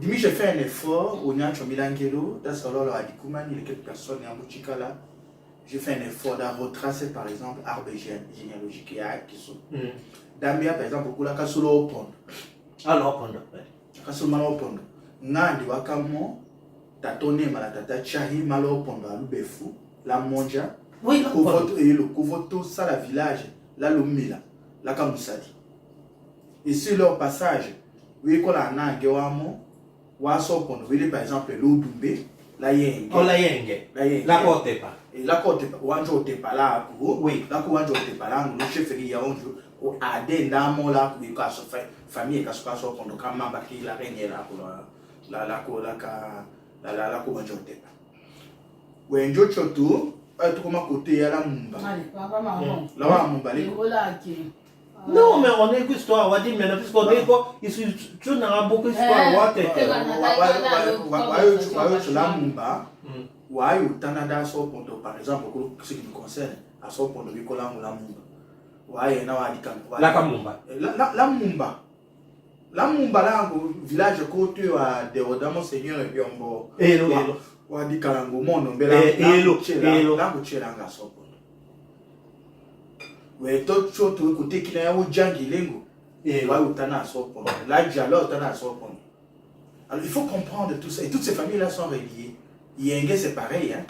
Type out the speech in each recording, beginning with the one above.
Dimi, j'ai fait un effort, au Nyancho Milangelo, dans ce rôle, à Dikoumani, les quelques personnes, en Bouchikala, j'ai fait un effort de retracer, par exemple, l'arbre généalogique qui sont. Dambia, par exemple, pour la Kasolo au pont. Alors, pondre. Kasolo malo au pont. Nandi wakamo, tatone malatata, chahi malo au pont, à l'Ubefu, la Monja. Oui, le Kovoto, ça, la village, la Lumila, la Kamoussadi. Et sur leur passage, oui, qu'on a un Gewamo, Wasso, qu'on veut par exemple l'Oudumbe, la Yenge. Oh, la Yenge. La côte pas. Et la côte, Wanjo Tepa là, oui, la Wanjo Tepa là, le chef de Yaonjo, ou Adé Namo là, pour que sa famille, qu'à ce qu'on soit pour le Kamamba qui la reine là, pour la Wanjo Tepa. Wenjo Choto, tout comme à côté, à la Mumba. La Mumba, non, mais on est histoire, on va dire, mais puisqu'on est quoi, tu n'as beaucoup d'histoire, la Mumba, ou Tanada, par exemple, ce qui me concerne, à son point de vue, la Mumba. La Kamumba. La Mumba. La Mumba, là, village côté à Déodamo Seigneur et Biombo. Hello. Ou à Dikalango, mon nom, Hello. Là, ouais, tout chose tout côté qui n'a eu Djangilengo. Et là où t'en as sorti. Là, Djalo, t'en as sorti. Alors, il faut comprendre tout ça. Et toutes ces familles-là sont reliées. Yenge, c'est pareil, hein.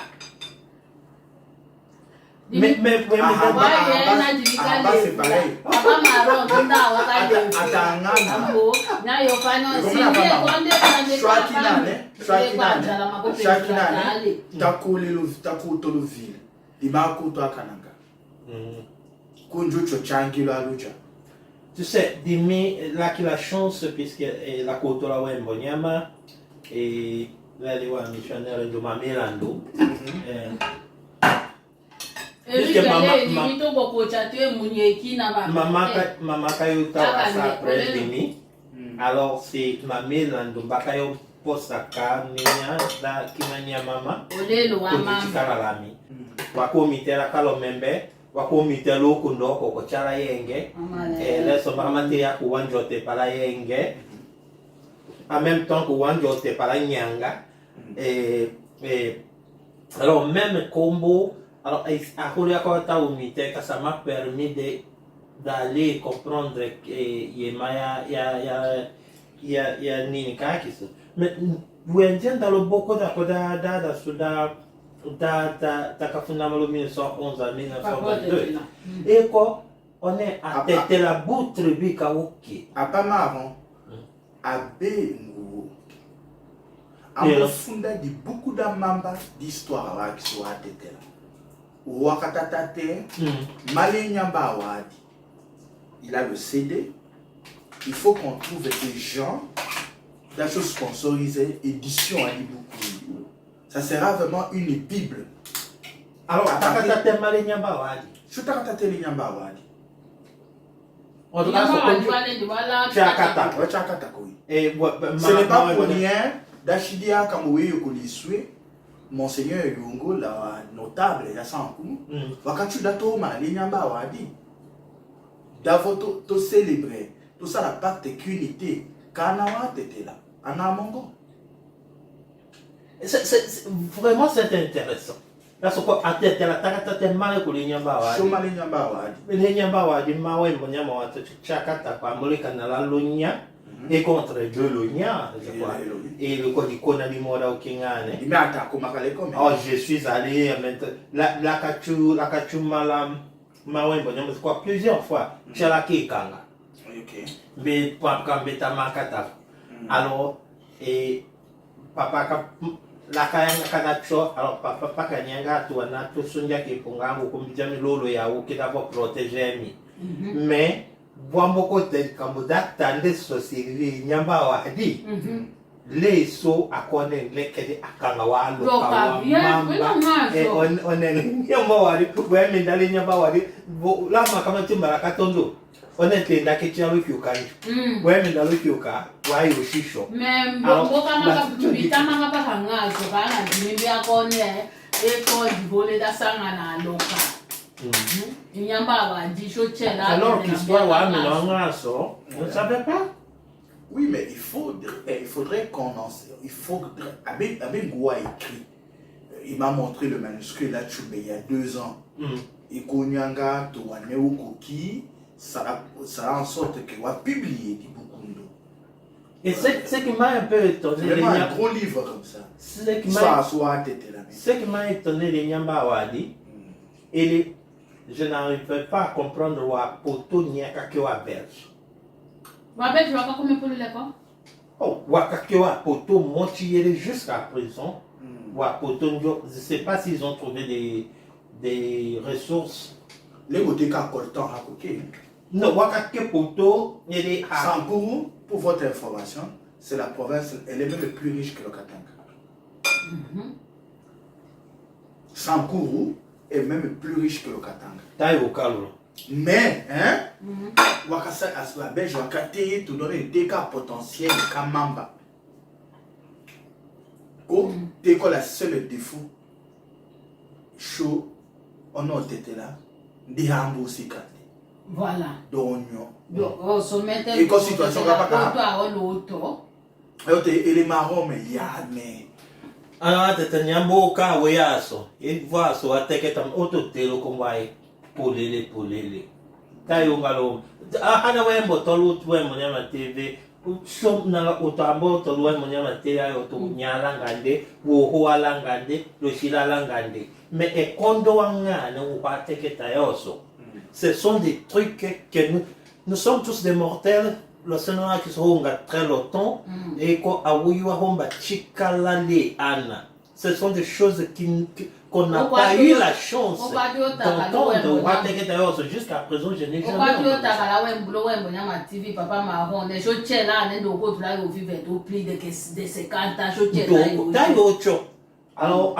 Mais c'est pareil. Tu sais, Dimi, là qui la chance, puisque la côte là, ouais, Mbonyama, et là, les missionnaires de Mamelando. Maman Kayota après Dimi. Alors, c'est Mamelando, Bakayo Posaka, Nia, da Kimania Mama, Karalami. Wakomite la Kalomembe. Wakomite lokundo koko chala yenge leso mahamate ya kuwanjote pala yenge en même temps kuwanjote pala nyanga alors même combo alors akulu ya kota umite que ça m'a permis d'aller comprendre yema ya nini kakis mais vous entendez dans le beaucoup da suda takafundamalo 1911 à 1922 et quoi on est à tête la boutre bika ok apa marron abe ngo amofunda di beaucoup d'amamba d'histoire là qui soit à tête là wakatatate malinyamba wadi il a le CD il faut qu'on trouve des gens des choses sponsorisées édition à beaucoup. Ça sera vraiment une Bible. Alors, Takatate Malinyamba Wadi. Je Takatate Linyamba Wadi. En tout cas, Chakata. Chakata, oui. Ce n'est pas pour rien. Dachidia Kamoué Yokoliswe, Monseigneur Yungo, la notable, la Sankou, Wakatu Datoma, Linyamba Wadi. D'avoto, to célébrer. Tout ça, la pacte qu'unité. Kanawa, t'étais là. Anamongo. Vraiment, c'est intéressant. Parce que à tête la takata mal ko linyamba wa. Shoma linyamba wa. Linyamba wa di mawe mbonyama wa chakata kwa moleka na la lonya et contre deux lonya, je crois. Et le code icône di moda okingane. Il m'a attaqué makale comme. Oh, je suis allé la kachu malam mawe mbonyama quoi plusieurs fois. Chalaki kanga. OK. Mais pas kambeta makata. Alors et papa la kayanga kanacho alors papa kanyanga tuana to sunja ke pongango kumbijami lolo ya ukita pour protéger mi mais bwamboko te kamuda tande société nyamba wa di les so akone lekede akanga wa lo kawa mamba on nyamba wa di kwa mi ndali nyamba wa di la makama timbara katondo honnêtement ndakitia lukiukani wewe ndio lukiuka wai ushisho kama kubitama hapa hangazo kana dimbia kone eko divole da sanga na loka inyamba wa disho chela alors l'histoire wa mi no ngaso on savait pas Oui, mais il faudrait qu'on en sait. Il faudrait. Avec Goua écrit. Il m'a montré le manuscrit là, il y a 2 ans. Et Konyanga, Touane Koki, ça a en sorte qu'il va publier du Bukundo. Et ce qui m'a un peu étonné. C'est vraiment un gros livre comme ça. Ce qui m'a étonné de Nyamba Wadi, je n'arrivais pas à comprendre wa poto nyaka ke wa belge. Wa belge wa combien pour l'école? Oh, wa ke wa poto montier jusqu'à présent. Wa poto je ne sais pas s'ils ont trouvé des ressources. Les côtés qu'a coltant à côté. Non, wa ke poto nyele a. Sankourou, pour votre information, c'est la province, elle est même plus riche que le Katanga. Sankourou est même plus riche que le Katanga. Mais, hein, Wakasa Aswa Belge, Wakate, te donner des cas potentiels, Kamamba. T'es quoi la seule défaut? Chaud, on a été là, des hambous aussi. Voilà. D'oignon. Oh, sommet et quand situation va pas. Et les marrons, mais il y a, mais. Alors, tu as un beau cas, oui, et voilà, so à te que tu as autotélo comme polele. Taïongalo. Ah, on a un botolo, tu es mon à TV. Som na otambo to loin mon à TV, auto nyalangande, wo alangande, le shilalangande. Mais et kondo anga, ne pas te que tayoso. Ce sont des trucs que nous sommes tous des mortels. Le Seigneur qui se honga très longtemps et ce sont des choses qu'on n'a pas eu la chance d'entendre. Jusqu'à présent, je n'ai jamais entendu. Alors,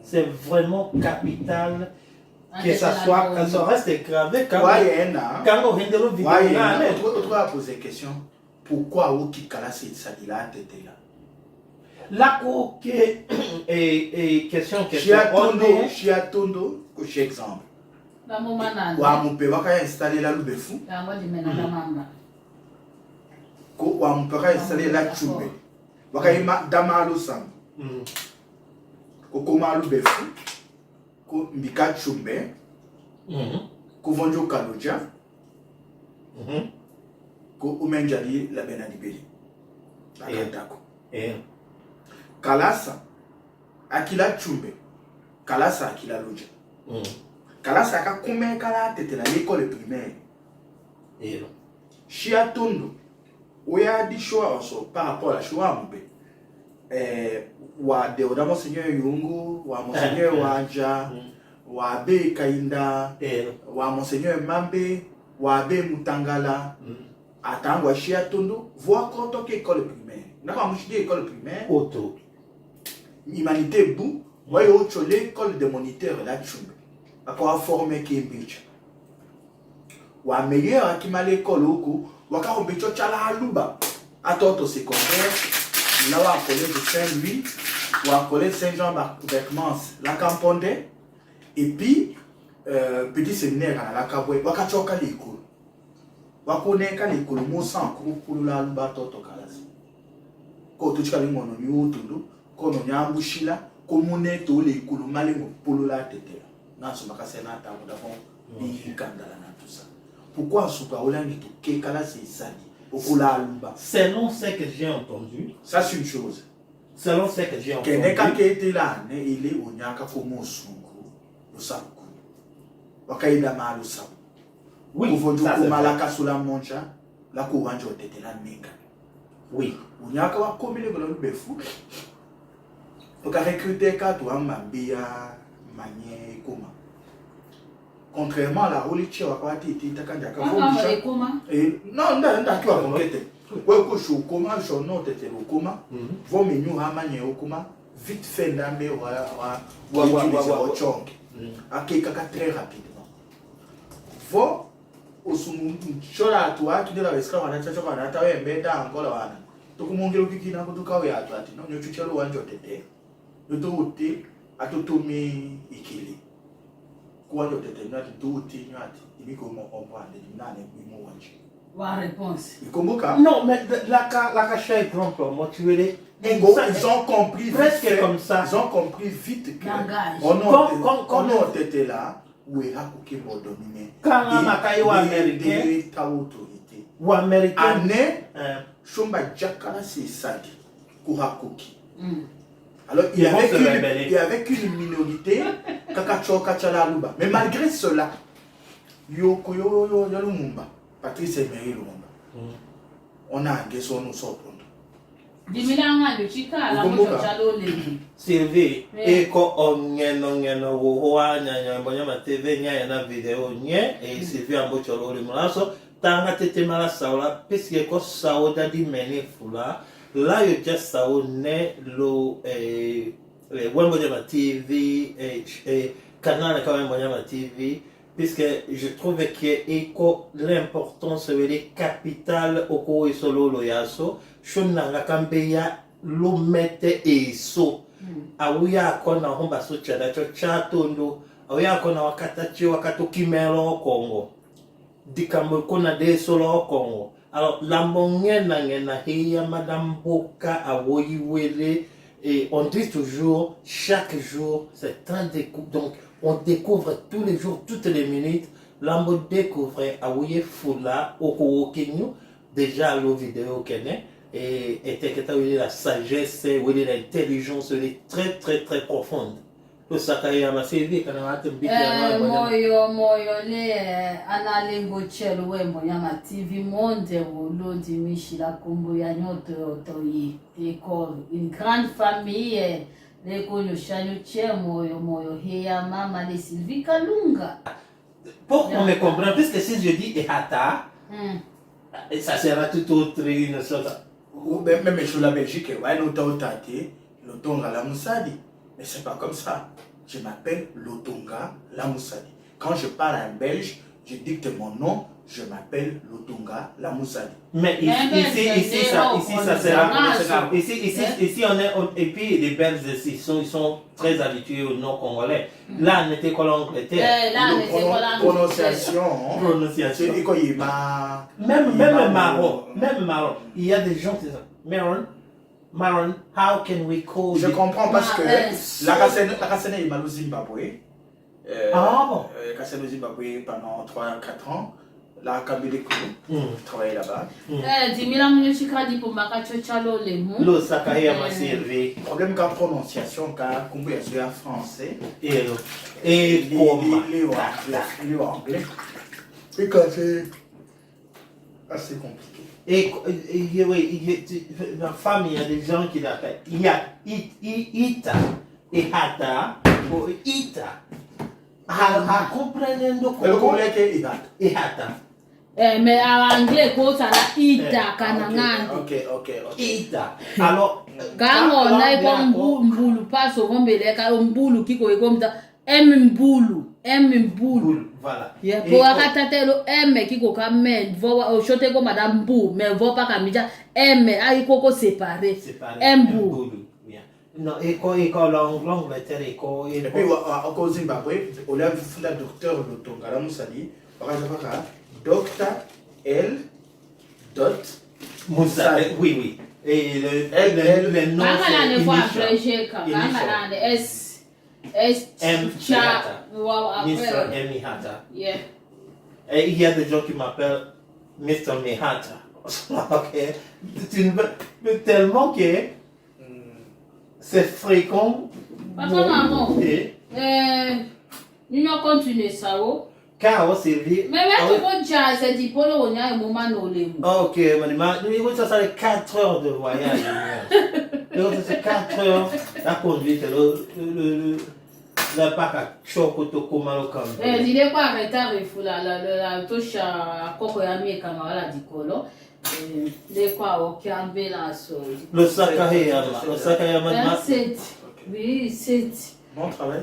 c'est vraiment capital. Que ça reste gravé quand on vient de le vivre. On va poser la question. Pourquoi au Kikala ça dit là, t'étais là? La question Chiatondo, j'ai exemple. Wa mon père va installer la Loubefu. Wa mon père va installer la Tchoube. Wa ima Damalo Sam. Kokoma Loubefu. Ko Mbika Tchoube. Ko Vonjo Kaloja. Ko Umenjali la Benadibeli. Kalasa Akila Tchoube. Kalasa Akila Loja. Kalasa aka kume kala tete na l'école primaire. Chiatondo. Oya di choix also par rapport à la choix mbe. Wa Deoda Monseigneur Yungu, wa Monseigneur Wanja, wa Be Kainda, wa Monseigneur Mambe, wa Be Mutangala. Atangwa Chiatondo, voir quand on école primaire. N'a pas mouché école primaire. Auto. Humanité bou, voyez autre l'école de moniteur là Tchoube. Akwa formé Cambridge. Wa meilleur qui m'a l'école oko, wa ka ombecho chala aluba. Atoto secondaire, là wa collège de Saint-Louis, wa collège Saint-Jean-Bercmans, la Camponde et puis petit séminaire à la Kabwe, wa ka choka l'école. Wa koneka l'école mo san ko la aluba toto kalasi. Ko to chika lingono ni utundu, ko no nyambushila, ko mune to l'école male mo polo la tete. Pourquoi selon ce que j'ai entendu, ça c'est une chose. Selon ce que j'ai entendu, il est au Nyaka comme oui, oui. Contrairement à la religion, non, vite fait très rapidement. La réponse. Non, mais la cacha est trompe, moi tu veux dire. Ils ont compris presque vite, comme ça. Ils ont compris vite que quand on était là, où est Hakuki pour dominer. Quand on a américain, ou américain, année, Shomba Jakala c'est Sadi, Kuhakuki. Alors il y avait qu'une minorité, Kakacho Kachala Luba. Mais malgré cela, Yoko Lumumba, Patrice Emery Lumumba, on a un son nous sort. Sylvie, eko ongeno wohoa nyanya mbonyama TV nya na video nye e Sylvie ambocholo le mulaso tanga tete mala saola puisque ko saoda di mene fula la yo just sao ne lo Mbonyama TV canal quand même Mbonyama TV puisque je trouve que eko l'importance les capitales oko et solo lo yaso shonanga kambeya lo mete eso awuya kona homba so chada cho chatondo awuya kona wakatachi wakato kimelo Congo dikambo kona de solo Congo alors la ngena heya madame Boka awoyi wele et on dit toujours chaque jour c'est un découvre donc on découvre tous les jours toutes les minutes lambo découvre awuye fula oko kenyu déjà lo vidéo kene et la sagesse ou l'intelligence elle est très très très profonde. Le Sakayama Sylvie quand on a moyo le analengo chelo we Mbonyama TV monde lo di mishila kombo ya nyoto otoyi école une grande famille les konyo chanyo che moyo heya mama le Sylvie Kalunga. Pour qu'on me comprenne puisque si je dis Ehata ça sera tout autre une sorte. Même sur la Belgique, ouais, Lotonga la Moussadi. Mais c'est pas comme ça. Je m'appelle Lotonga la Moussadi. Quand je parle à un Belge, je dicte mon nom, je m'appelle Lotonga la Moussadi. Mais ici ça sera. Ici on est. Et puis les Belges ils sont très habitués au nom congolais. Là on était qu'en Angleterre. Prononciation. Même Maroc. Il y a des gens qui disent Maron, how can we call you? Je comprends parce que la Racine est mal au Zimbabwe. La Racine au Zimbabwe pendant 3-4 ans. La Kabile travaille là-bas. Le Sakayama Sylvie. Problème qu'en prononciation, car comme vous êtes français. Et comment? Les anglais. Et quand c'est assez compliqué. Et dans la famille, il y a des gens qui l'appellent. Il y a Ita et Hata ou Ita. Comprenez-nous comment et Hata. Mais en anglais, ça a Ita kanangandi. Ok. Ita. Alors, quand on a un mbulu, pas souvent beleka mbulu kiko comme ça. Mbulu. Voilà. Pour akatatelo kiko kamen voa chote ko madame Mbou mais voa pas kamija ai koko séparé Mbulu. Non, et quand l'Angleterre et puis au Zimbabwe on a vu le docteur Lotonga la Moussadi Dr L. Moussadi. Oui. Et le nom c'est Mr. Mihata. Yeah. Et il y a des gens qui m'appellent Mr. Mihata. Ok. Tellement que c'est fréquent. Maman. Nous continuons ça. Car Sylvie. Mais tu déjà c'est dit pour on a un moment nolé. Ok, mais ça c'est 4 heures de voyage. C'est 4 heures la conduite le parc à Chokoto Komalo Kambo. Il est pas arrêté la touche à Kokoyami et Kamala Dikolo. Les quoi au Kambe la so. Le Sakayama. Oui, c'est. Bon travail.